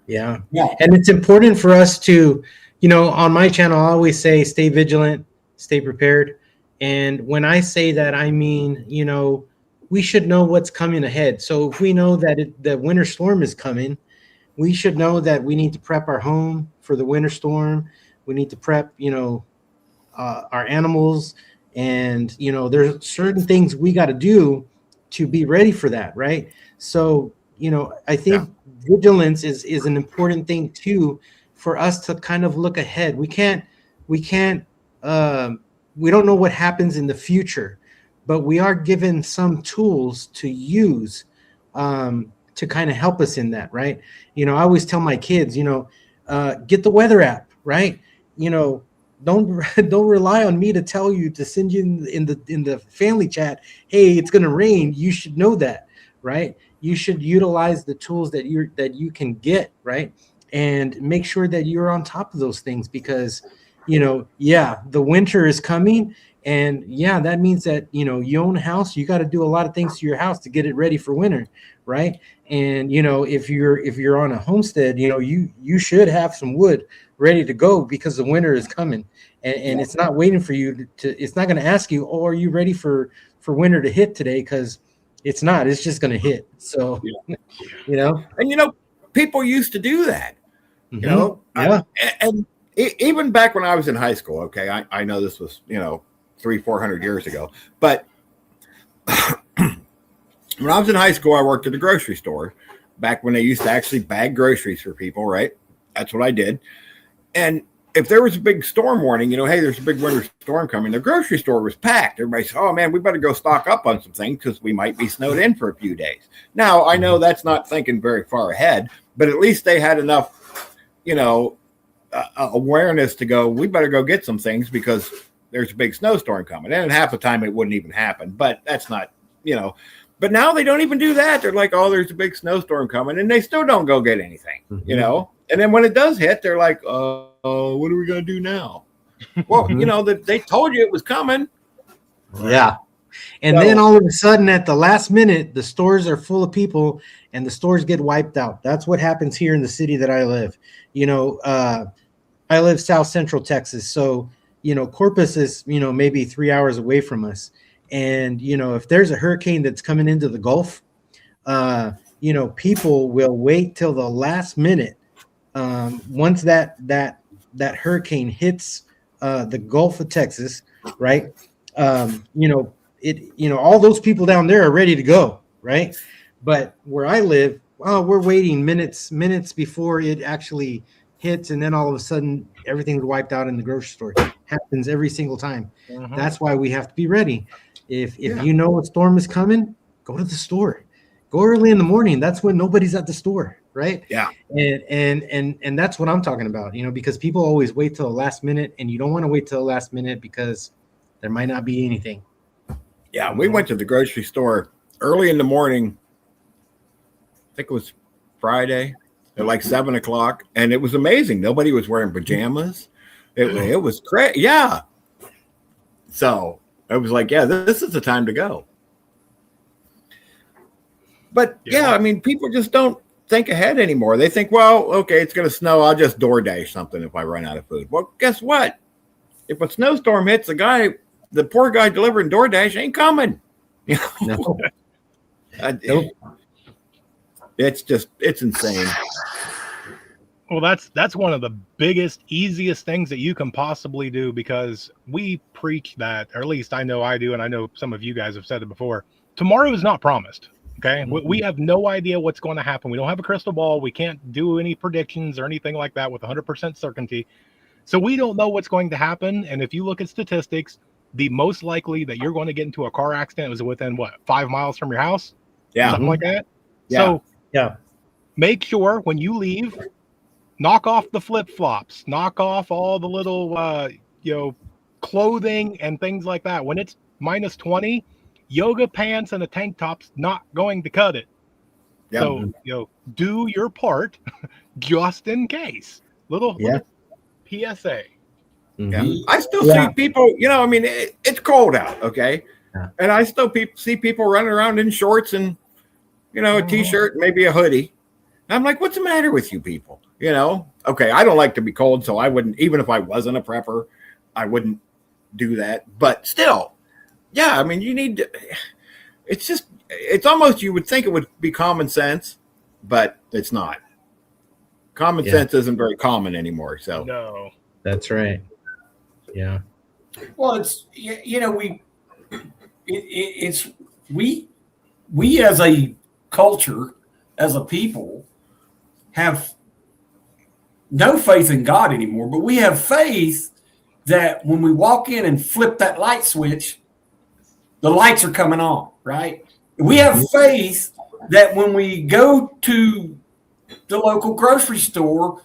Yeah. Yeah. And it's important for us to, on my channel, I always say, stay vigilant, stay prepared. And when I say that, I mean, we should know what's coming ahead. So if we know that the winter storm is coming, we should know that we need to prep our home for the winter storm. We need to prep, our animals. And, there's certain things we got to do to be ready for that, right? So, I think vigilance is an important thing too, for us to kind of look ahead. We don't know what happens in the future, but we are given some tools to use to kind of help us in that, right? I always tell my kids, get the weather app, right? Don't rely on me to tell you to send you in the family chat, hey, it's going to rain. You should know that, right? You should utilize the tools that you can get, right? And make sure that you're on top of those things because, the winter is coming. And that means that, you own a house, you got to do a lot of things to your house to get it ready for winter. Right. And, if you're on a homestead, you should have some wood ready to go because the winter is coming and it's not waiting for you it's not going to ask you, oh, are you ready for winter to hit today? Because it's not, it's just going to hit. So, And, people used to do that, and even back when I was in high school. Okay. I know this was, 300-400 years ago, but when I was in high school, I worked at a grocery store back when they used to actually bag groceries for people, right? That's what I did. And if there was a big storm warning, hey, there's a big winter storm coming, the grocery store was packed. Everybody said, oh, man, we better go stock up on some things because we might be snowed in for a few days. Now, I know that's not thinking very far ahead, but at least they had enough, awareness to go, we better go get some things because there's a big snowstorm coming. And half the time it wouldn't even happen, but that's not, But now they don't even do that. They're like, oh, there's a big snowstorm coming, and they still don't go get anything, And then when it does hit, they're like, what are we going to do now? Well, they told you it was coming. Yeah. And then all of a sudden at the last minute, the stores are full of people and the stores get wiped out. That's what happens here in the city that I live. I live South Central Texas. So, Corpus is, maybe 3 hours away from us. And, if there's a hurricane that's coming into the Gulf, people will wait till the last minute. Once that hurricane hits the Gulf of Texas, right? All those people down there are ready to go, right? But where I live, we're waiting minutes before it actually hits, and then all of a sudden everything's wiped out in the grocery store. happens every single time. Mhm. That's why we have to be ready. If you know a storm is coming, go to the store. Go early in the morning. That's when nobody's at the store, right? Yeah. And that's what I'm talking about, because people always wait till the last minute, and you don't want to wait till the last minute because there might not be anything. Yeah, we went to the grocery store early in the morning. I think it was Friday at like 7:00, and it was amazing. Nobody was wearing pajamas. It was great. Yeah. So I was like, yeah, this is the time to go. But yeah, I mean, people just don't think ahead anymore. They think, well, okay, it's going to snow. I'll just DoorDash something if I run out of food. Well, guess what? If a snowstorm hits, the poor guy delivering DoorDash ain't coming. No. Nope. It's insane. Well, that's one of the biggest, easiest things that you can possibly do, because we preach that, or at least I know I do, and I know some of you guys have said it before. Tomorrow is not promised. Okay, we have no idea what's going to happen. We don't have a crystal ball. We can't do any predictions or anything like that with 100% certainty. So we don't know what's going to happen. And if you look at statistics, the most likely that you're going to get into a car accident was within 5 miles from your house? Yeah. Something like that. Yeah. So Yeah. make sure when you leave, knock off the flip-flops, knock off all the little clothing and things like that. When it's minus 20, yoga pants and a tank top's not going to cut it. Yeah. So do your part just in case. Little PSA. Yeah. I still see people, I mean, it's cold out, okay? Yeah. And I still see people running around in shorts and, a T-shirt, and maybe a hoodie. And I'm like, what's the matter with you people? Okay, I don't like to be cold, so I wouldn't, even if I wasn't a prepper, I wouldn't do that. But still, yeah, I mean, you need to, it's almost, you would think it would be common sense, but it's not. Common sense isn't very common anymore. So No. That's right. Yeah. Well, we as a culture, as a people, have no faith in God anymore, but we have faith that when we walk in and flip that light switch, the lights are coming on, right? We have faith that when we go to the local grocery store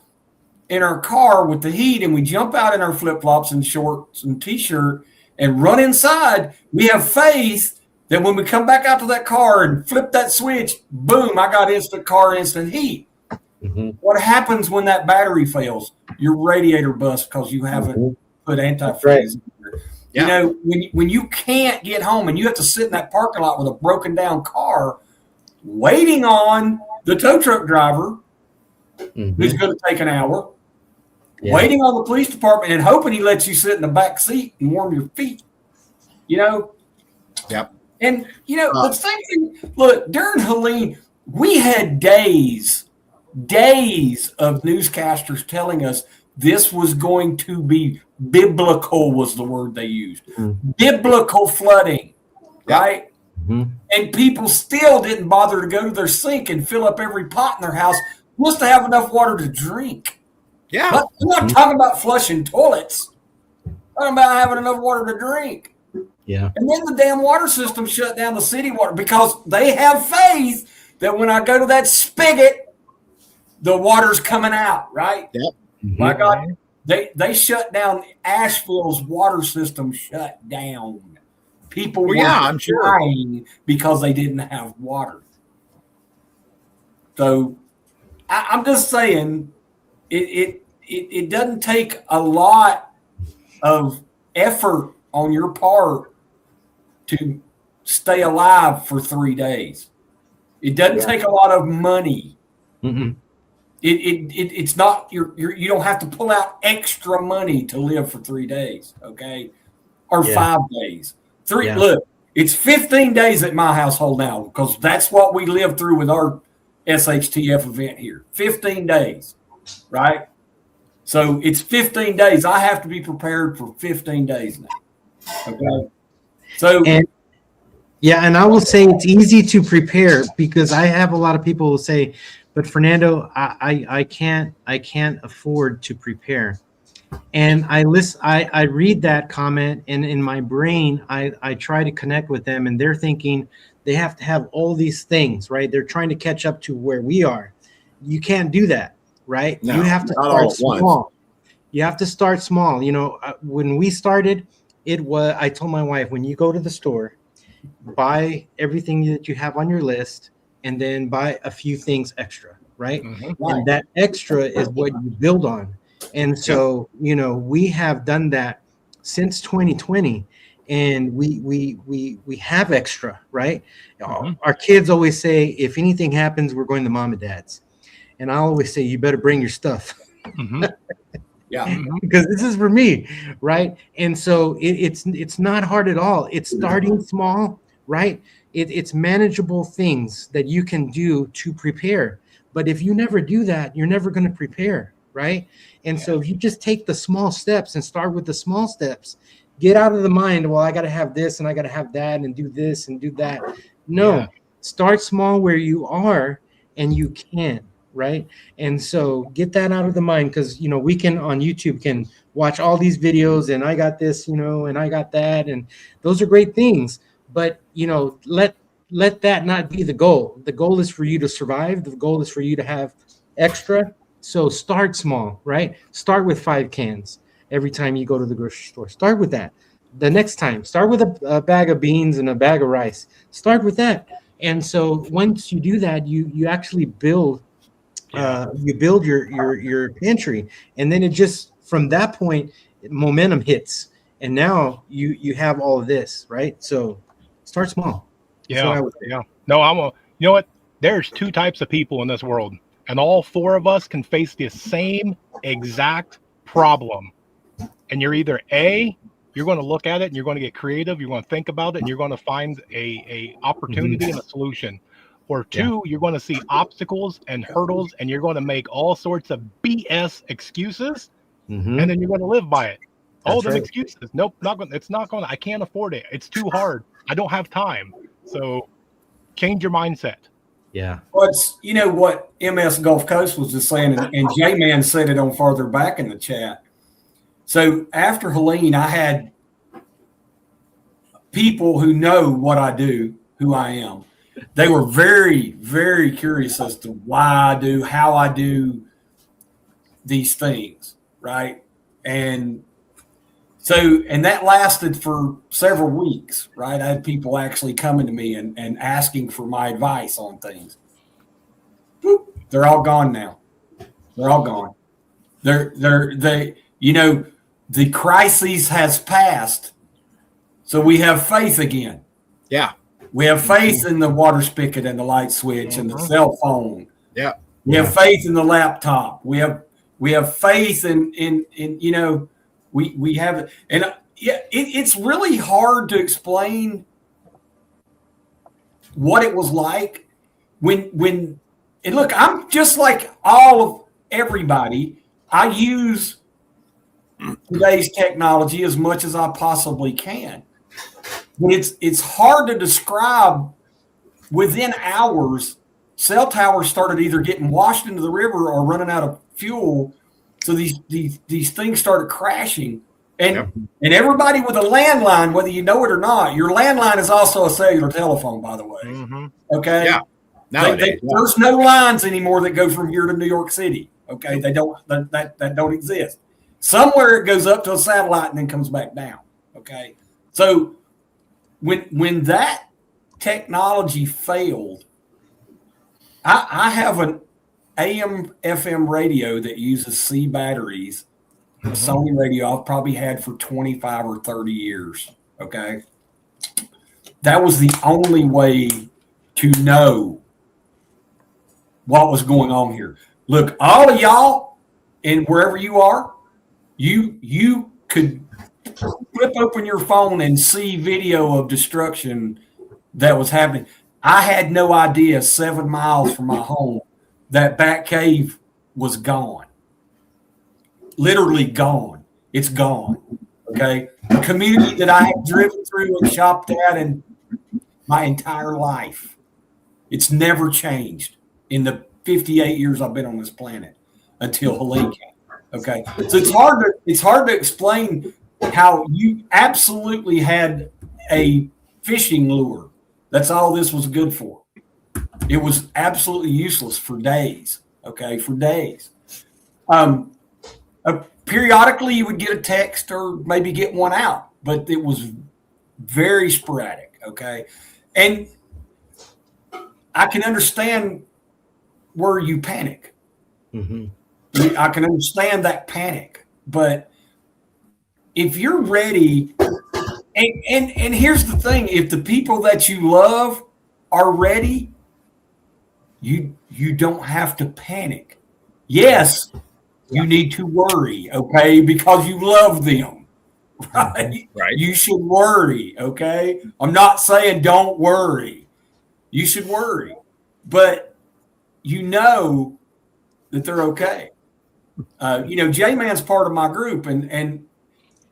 in our car with the heat and we jump out in our flip-flops and shorts and T-shirt and run inside, we have faith that when we come back out to that car and flip that switch, boom, I got instant heat. Mm-hmm. What happens when that battery fails? Your radiator busts because you haven't put antifreeze in there. Yeah. When you can't get home and you have to sit in that parking lot with a broken down car waiting on the tow truck driver who's going to take an hour, waiting on the police department and hoping he lets you sit in the back seat and warm your feet. Yep. And, the same thing, look, during Helene, we had days of newscasters telling us this was going to be biblical, was the word they used. Biblical flooding, right? And people still didn't bother to go to their sink and fill up every pot in their house just to have enough water to drink. Yeah. But I'm not talking about flushing toilets. I'm talking about having enough water to drink. Yeah. And then the damn water system shut down the city water because they have faith that when I go to that spigot, the water's coming out, right? Yep. My God, they shut down Asheville's water system, shut down. People were I'm sure, dying because they didn't have water. So I'm just saying, it doesn't take a lot of effort on your part to stay alive for 3 days. It doesn't take a lot of money. It's not you don't have to pull out extra money to live for 3 days, okay, or 5 days. Look, it's 15 days at my household now because that's what we live through with our SHTF event here. 15 days, right? So it's 15 days. I have to be prepared for 15 days now. Okay. So and I will say it's easy to prepare because I have a lot of people who say, but Fernando, I can't afford to prepare. And I read that comment, and in my brain, I try to connect with them, and they're thinking they have to have all these things, right? They're trying to catch up to where we are. You can't do that, right? No, you have to not all start at small. once. You have to start small. When we started, I told my wife, when you go to the store, buy everything that you have on your list, and then buy a few things extra, right? And that extra is what you build on. And so, we have done that since 2020, and we have extra, right? Our kids always say, if anything happens, we're going to mom and dad's. And I always say, you better bring your stuff. Yeah. Because this is for me, right? And so it's not hard at all. It's starting small, right? It's manageable things that you can do to prepare. But if you never do that, you're never going to prepare, right? And so if you just take the small steps and start with the small steps, get out of the mind, well, I got to have this and I got to have that and do this and do that. No, start small where you are and you can, right? And so get that out of the mind, because we can on YouTube can watch all these videos and I got this, and I got that, and those are great things. But let that not be the goal. The goal is for you to survive. The goal is for you to have extra. So start small, right? Start with 5 cans every time you go to the grocery store. Start with that. The next time, start with a bag of beans and a bag of rice. Start with that. And so once you do that, you actually build your pantry, and then it just from that point momentum hits, and now you have all of this, right? So start small. No, you know what? There's 2 types of people in this world, and all 4 of us can face the same exact problem. And you're either A, you're going to look at it and you're going to get creative, you're going to think about it, and you're going to find a opportunity and a solution. Or 2, you're going to see obstacles and hurdles, and you're going to make all sorts of BS excuses, and then you're going to live by it. All those excuses. Nope, it's not going to. I can't afford it. It's too hard. I don't have time. So change your mindset. Yeah. Well, it's, what MS Gulf Coast was just saying, and J-Man said it on farther back in the chat. So after Helene, I had people who know what I do, who I am. They were very, very curious as to why I do, how I do these things, right? And so, and that lasted for several weeks, right? I had people actually coming to me and asking for my advice on things. They're all gone now. They're all gone. The crisis has passed, so we have faith again. Yeah. We have faith in the water spigot and the light switch and the cell phone. Yeah. We have faith in the laptop. We have faith in we have it. And it's really hard to explain what it was like when and look, I'm just like all of everybody. I use today's technology as much as I possibly can. But it's hard to describe. Within hours, cell towers started either getting washed into the river or running out of fuel. So these things started crashing. And everybody with a landline, whether you know it or not, your landline is also a cellular telephone, by the way. Okay. Yeah. There's no lines anymore that go from here to New York City. Okay. They don't that don't exist. Somewhere it goes up to a satellite and then comes back down. Okay. So when that technology failed, I have an AM FM radio that uses C batteries, a Sony radio I've probably had for 25 or 30 years. Okay. That was the only way to know what was going on here. Look, all of y'all, and wherever you are, you could flip open your phone and see video of destruction that was happening. I had no idea 7 miles from my home that Bat Cave was gone. Literally gone. It's gone. Okay. A community that I have driven through and shopped at in my entire life. It's never changed in the 58 years I've been on this planet until Helene came. Okay, so it's hard to explain how you absolutely had a fishing lure. That's all this was good for. It was absolutely useless for days. Okay, for days. Periodically, you would get a text or maybe get one out, but it was very sporadic. Okay, and I can understand where you panic. Mm-hmm. I can understand that panic, but if you're ready, and here's the thing: if the people that you love are ready, you don't have to panic. Yes, you need to worry, okay, because you love them, right? Right. You should worry, okay. I'm not saying don't worry. You should worry, but you know that they're okay. J-Man's part of my group, and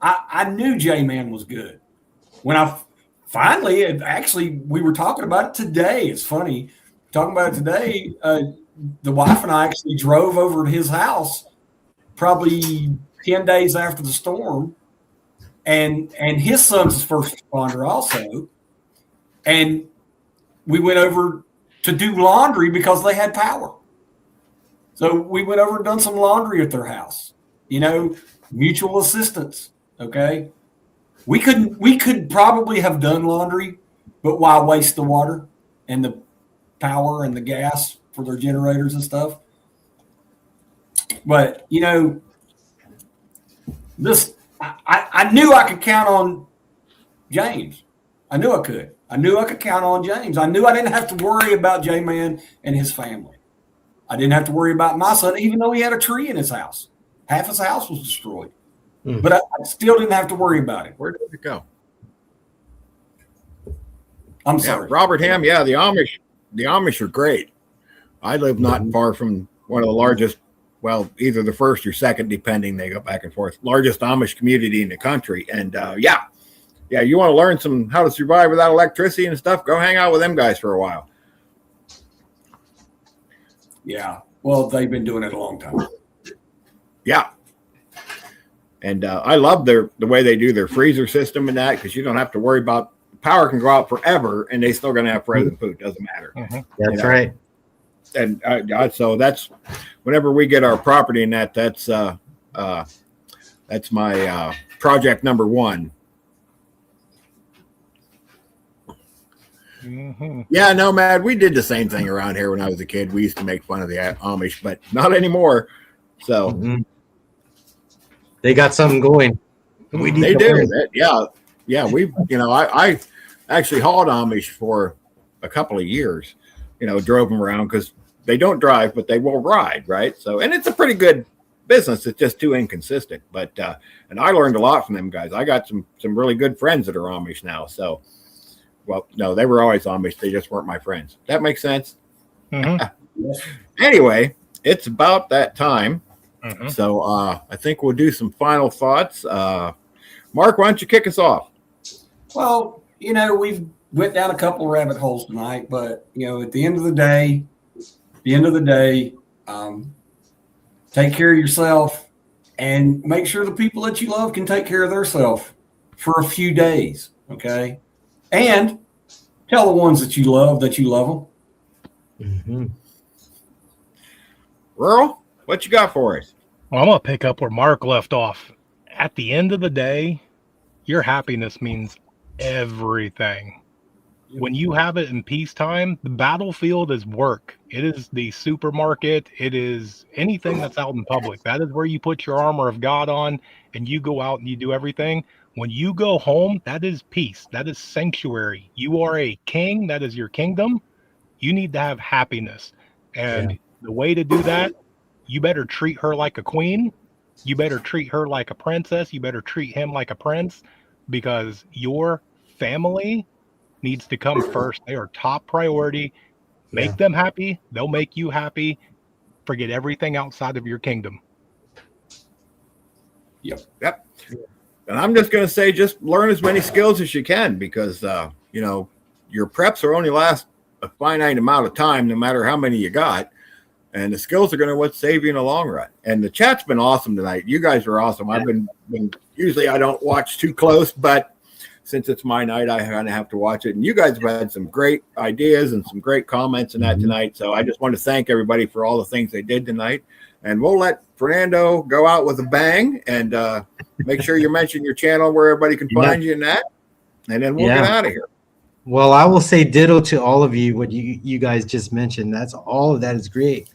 I knew J-Man was good. When I finally, actually, we were talking about it today. It's funny, talking about it today. The wife and I actually drove over to his house probably 10 days after the storm, and his son's a first responder also. And we went over to do laundry because they had power. So we went over and done some laundry at their house, mutual assistance. Okay. We could probably have done laundry, but why waste the water and the power and the gas for their generators and stuff? But, I knew I could count on James. I knew I could. I knew I could count on James. I knew I didn't have to worry about J-Man and his family. I didn't have to worry about my son, even though he had a tree in his house. Half his house was destroyed. Mm. But I still didn't have to worry about it. Where did it go? I'm sorry. Robert Ham, the Amish are great. I live not far from one of the largest, well, either the first or second, depending, they go back and forth, largest Amish community in the country. And you want to learn how to survive without electricity and stuff, go hang out with them guys for a while. Yeah. Well, they've been doing it a long time. Yeah. And I love the way they do their freezer system and that, because you don't have to worry about power can go out forever and they still going to have frozen food. Doesn't matter. Mm-hmm. That's right. And so that's whenever we get our property and that's my project number one. Mm-hmm. Yeah, no, Matt, we did the same thing around here when I was a kid. We used to make fun of the Amish, but not anymore. So they got something going. They do. Yeah. We, I actually hauled Amish for a couple of years. Drove them around because they don't drive, but they will ride, right? So, and it's a pretty good business. It's just too inconsistent. But and I learned a lot from them guys. I got some really good friends that are Amish now. So. Well, no, they were always Amish. They just weren't my friends. That makes sense. Mm-hmm. Anyway, it's about that time. Mm-hmm. So I think we'll do some final thoughts. Mark, why don't you kick us off? Well, we've went down a couple of rabbit holes tonight, but, at the end of the day, take care of yourself and make sure the people that you love can take care of themselves for a few days. Okay. And tell the ones that you love them. Mm-hmm. Earl, what you got for us? Well, I'm going to pick up where Mark left off. At the end of the day, your happiness means everything. When you have it in peacetime, the battlefield is work. It is the supermarket. It is anything that's out in public. That is where you put your armor of God on and you go out and you do everything. When you go home, that is peace. That is sanctuary. You are a king. That is your kingdom. You need to have happiness. And the way to do that, you better treat her like a queen. You better treat her like a princess. You better treat him like a prince, because your family needs to come first. They are top priority. Make them happy. They'll make you happy. Forget everything outside of your kingdom. Yep. And I'm just going to say, just learn as many skills as you can, because, your preps are only last a finite amount of time, no matter how many you got. And the skills are going to what save you in the long run. And the chat's been awesome tonight. You guys are awesome. I've been usually I don't watch too close, but since it's my night, I kind of have to watch it. And you guys have had some great ideas and some great comments in that tonight. So I just want to thank everybody for all the things they did tonight. And we'll let Fernando go out with a bang, and make sure you mention your channel where everybody can find you in that. And then we'll get out of here. Well, I will say ditto to all of you, what you guys just mentioned. That's all of that is great.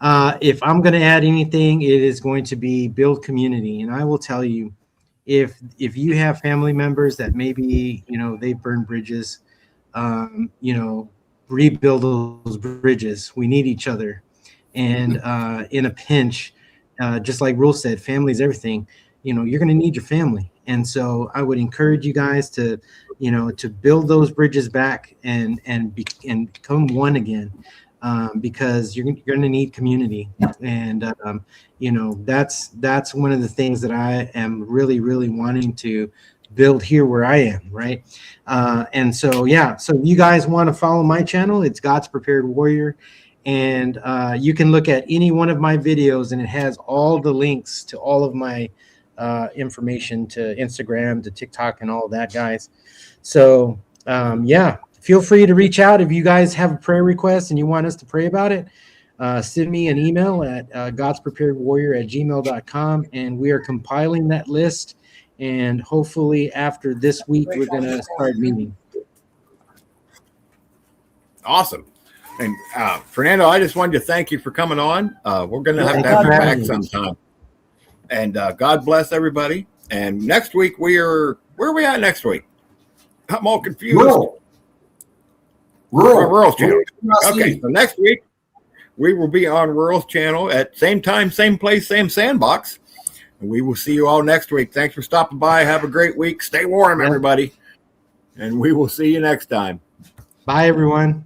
If I'm going to add anything, it is going to be build community. And I will tell you, if you have family members that maybe, they burn bridges, rebuild those bridges. We need each other. And in a pinch, just like Rule said, family is everything. You're going to need your family. And so I would encourage you guys to, to build those bridges back and become one again, because you're going to need community. And, that's one of the things that I am really, really wanting to build here where I am. Right. And so, so you guys want to follow my channel, it's God's Prepared Warrior. And you can look at any one of my videos, and it has all the links to all of my information, to Instagram, to TikTok, and all of that, guys. So feel free to reach out if you guys have a prayer request and you want us to pray about it. Send me an email at godspreparedwarrior@gmail.com, and we are compiling that list, and hopefully after this week we're going to start meeting. Awesome. And Fernando, I just wanted to thank you for coming on. We're going to have you back sometime. And God bless everybody. And next week where are we at next week? I'm all confused. Rural's channel. Okay, so next week we will be on Rural's channel at same time, same place, same sandbox. And we will see you all next week. Thanks for stopping by. Have a great week. Stay warm, everybody. And we will see you next time. Bye, everyone.